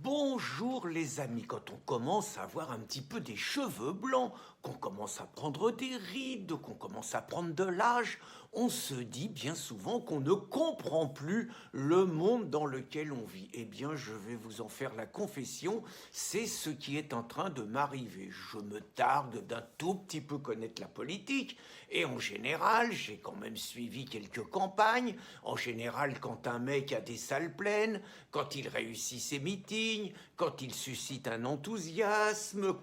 Bonjour les amis, quand on commence à avoir un petit peu des cheveux blancs, qu'on commence à prendre des rides, qu'on commence à prendre de l'âge, on se dit bien souvent qu'on ne comprend plus le monde dans lequel on vit. Eh bien, je vais vous en faire la confession, c'est ce qui est en train de m'arriver. Je me targue d'un tout petit peu connaître la politique, et en général, j'ai quand même suivi quelques campagnes. En général, quand un mec a des salles pleines, quand il réussit ses meetings, quand il suscite un enthousiasme,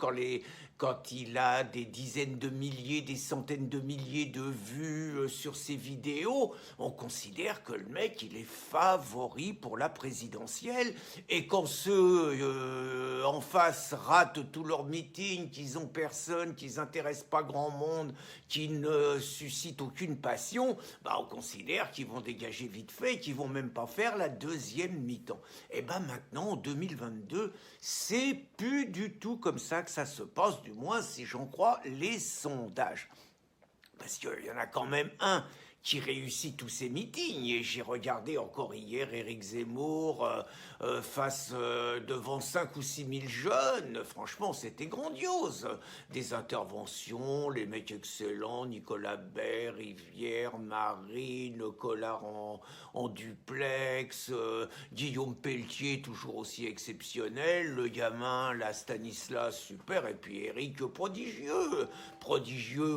quand il a des dizaines de milliers, des centaines de milliers de vues sur ses vidéos, on considère que le mec, il est favori pour la présidentielle. Et quand ceux en face ratent tous leurs meetings, qu'ils ont personne, qu'ils n'intéressent pas grand monde, qui ne suscitent aucune passion, bah on considère qu'ils vont dégager vite fait et qu'ils vont même pas faire la deuxième mi-temps. Et ben maintenant, en 2022, c'est plus du tout comme ça que ça se passe, du moins si j'en crois les sondages. Parce qu'il y en a quand même un qui réussit tous ses meetings. Et j'ai regardé encore hier Éric Zemmour face devant 5 ou 6 000 jeunes. Franchement, c'était grandiose. Des interventions, les mecs excellents, Nicolas Baer, Rivière, Marine, Collard en duplex, Guillaume Pelletier, toujours aussi exceptionnel, le gamin, la Stanislas, super, et puis Éric, prodigieux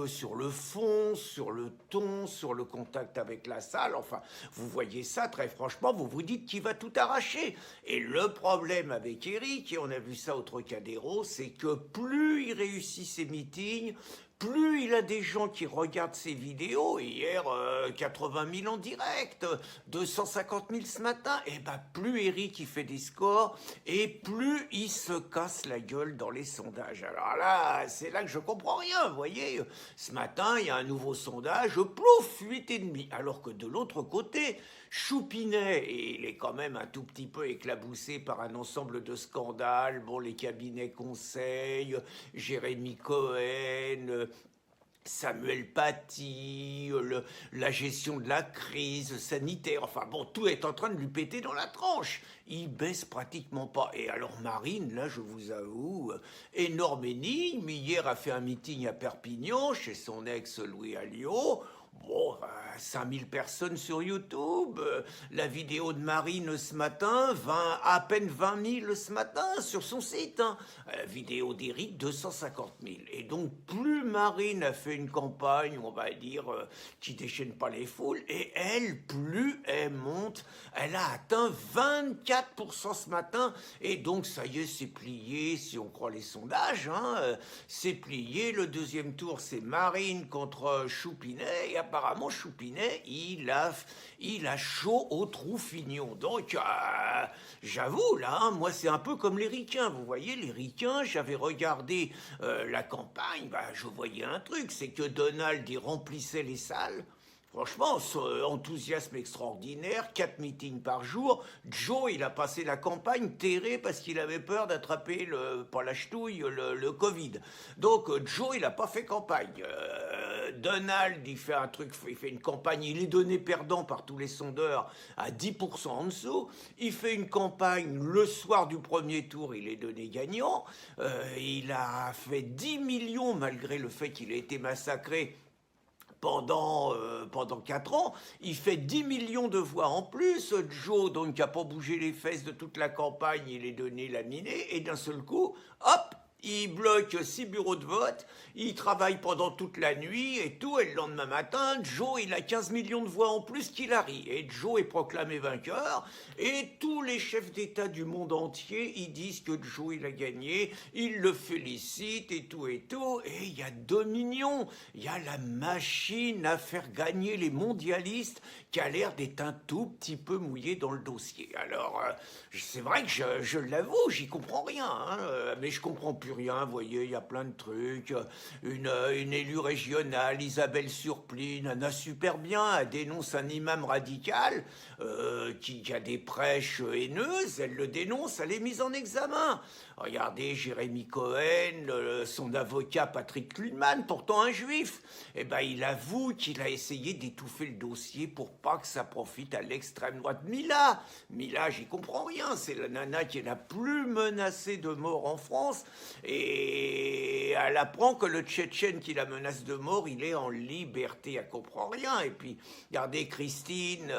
sur le fond, sur le ton, sur le contact avec la salle. Enfin, vous voyez ça, très franchement, vous vous dites qu'il va tout arracher. Et le problème avec Éric, et on a vu ça au Trocadéro, c'est que plus il réussit ses meetings, plus il a des gens qui regardent ses vidéos. Hier, 80 000 en direct, 250 000 ce matin, et ben plus Eric il fait des scores, et plus il se casse la gueule dans les sondages. Alors là, c'est là que je comprends rien, vous voyez. Ce matin, il y a un nouveau sondage, plouf, 8,5. Alors que de l'autre côté, Choupinet, et il est quand même un tout petit peu éclaboussé par un ensemble de scandales, bon, les cabinets conseils, Jérémy Cohen, Samuel Paty, la gestion de la crise sanitaire, enfin bon, tout est en train de lui péter dans la tranche. Il baisse pratiquement pas. Et alors Marine, là, je vous avoue, énorme énigme. Hier a fait un meeting à Perpignan, chez son ex Louis Alliot. Bon, 5000 personnes sur YouTube. La vidéo de Marine ce matin, à peine 20 000 ce matin sur son site. Vidéo d'Éric, 250 000. Et donc, plus Marine a fait une campagne, on va dire, qui déchaîne pas les foules, et elle, plus elle monte. Elle a atteint 24% ce matin. Et donc, ça y est, c'est plié, si on croit les sondages. C'est plié. Le deuxième tour, c'est Marine contre Choupinet. Et apparemment, Choupinet, il a chaud au trou-fignon. Donc, j'avoue, là, moi, c'est un peu comme les ricains. Vous voyez, les ricains, j'avais regardé la campagne, je voyais un truc, c'est que Donald, il remplissait les salles. Franchement, enthousiasme extraordinaire, 4 meetings par jour. Joe, il a passé la campagne terré parce qu'il avait peur d'attraper, pas la ch'touille, le Covid. Donc, Joe, il n'a pas fait campagne. Donald, il fait un truc, il fait une campagne, il est donné perdant par tous les sondeurs à 10% en dessous. Il fait une campagne le soir du premier tour, il est donné gagnant. Il a fait 10 millions malgré le fait qu'il ait été massacré pendant 4 ans, il fait 10 millions de voix en plus. Joe, donc, qui n'a pas bougé les fesses de toute la campagne, il est donné laminé, et d'un seul coup, hop, il bloque 6 bureaux de vote, il travaille pendant toute la nuit et tout, et le lendemain matin, Joe, il a 15 millions de voix en plus qu'Hillary. Et Joe est proclamé vainqueur, et tous les chefs d'État du monde entier, ils disent que Joe, il a gagné, ils le félicitent et tout, et il y a Dominion, il y a la machine à faire gagner les mondialistes qui a l'air d'être un tout petit peu mouillé dans le dossier. Alors, c'est vrai que je l'avoue, j'y comprends rien, mais je comprends plus rien, vous voyez, il y a plein de trucs. Une élue régionale, Isabelle Surpline, elle a super bien, elle dénonce un imam radical qui a des prêches haineuses, elle le dénonce, elle est mise en examen. Regardez Jérémy Cohen, son avocat Patrick Klünman, pourtant un juif, eh ben, il avoue qu'il a essayé d'étouffer le dossier pour pas que ça profite à l'extrême droite. Mila, j'y comprends rien, c'est la nana qui est la plus menacée de mort en France, et elle apprend que le Tchétchène qui la menace de mort, il est en liberté, elle comprend rien. Et puis, regardez Christine,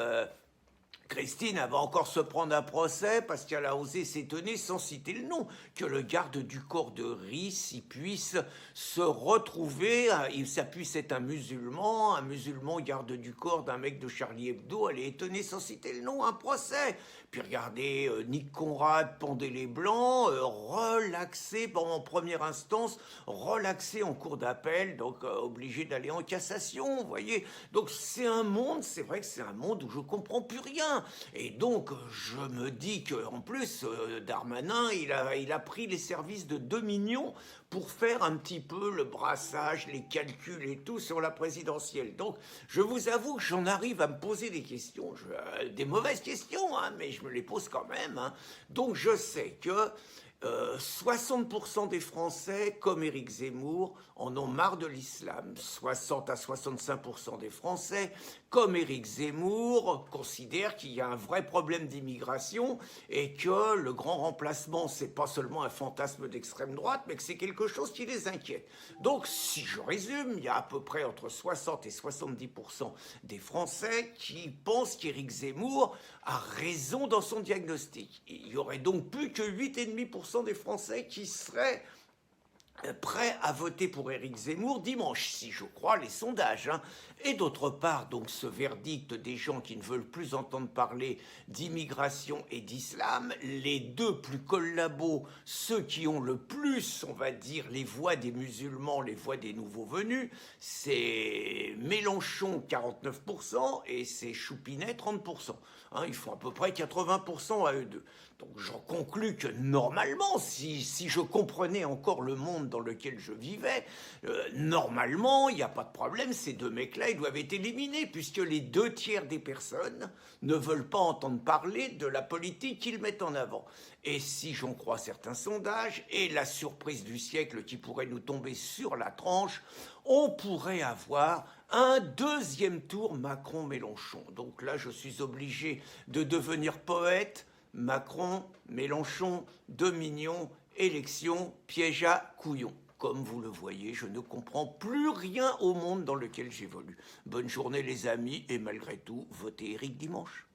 elle va encore se prendre un procès parce qu'elle a osé s'étonner, sans citer le nom, que le garde du corps de Ris il puisse se retrouver, ça puisse être un musulman garde du corps d'un mec de Charlie Hebdo. Elle est étonnée, sans citer le nom, un procès. Puis regardez, Nick Conrad, pendait les blancs, relaxé en première instance, relaxé en cour d'appel, donc obligé d'aller en cassation, vous voyez. Donc c'est vrai que c'est un monde où je comprends plus rien. Et donc je me dis qu'en plus, Darmanin, il a pris les services de Dominion pour faire un petit peu le brassage, les calculs et tout sur la présidentielle. Donc, je vous avoue que j'en arrive à me poser des questions, des mauvaises questions, hein, mais je me les pose quand même. Hein. Donc, je sais que 60% des Français, comme Éric Zemmour, en ont marre de l'islam. 60 à 65% des Français, comme Éric Zemmour, considèrent qu'il y a un vrai problème d'immigration et que le grand remplacement, c'est pas seulement un fantasme d'extrême droite, mais que c'est quelque chose qui les inquiète. Donc, si je résume, il y a à peu près entre 60 et 70% des Français qui pensent qu'Éric Zemmour a raison dans son diagnostic. Il y aurait donc plus que 8,5% des Français qui seraient prêts à voter pour Éric Zemmour dimanche, si je crois les sondages. Hein. Et d'autre part, donc, ce verdict des gens qui ne veulent plus entendre parler d'immigration et d'islam, les deux plus collabos, ceux qui ont le plus, on va dire, les voix des musulmans, les voix des nouveaux venus, c'est Mélenchon 49% et c'est Choupinet 30%. Hein, ils font à peu près 80% à eux deux. Donc j'en conclus que normalement, si je comprenais encore le monde dans lequel je vivais, normalement, il n'y a pas de problème, ces deux mecs-là, ils doivent être éliminés, puisque les 2/3 des personnes ne veulent pas entendre parler de la politique qu'ils mettent en avant. Et si j'en crois certains sondages, et la surprise du siècle qui pourrait nous tomber sur la tranche, on pourrait avoir un deuxième tour Macron-Mélenchon. Donc là, je suis obligé de devenir poète. Macron, Mélenchon, Dominion, élection, piège à couillon. Comme vous le voyez, je ne comprends plus rien au monde dans lequel j'évolue. Bonne journée les amis, et malgré tout, votez Éric dimanche.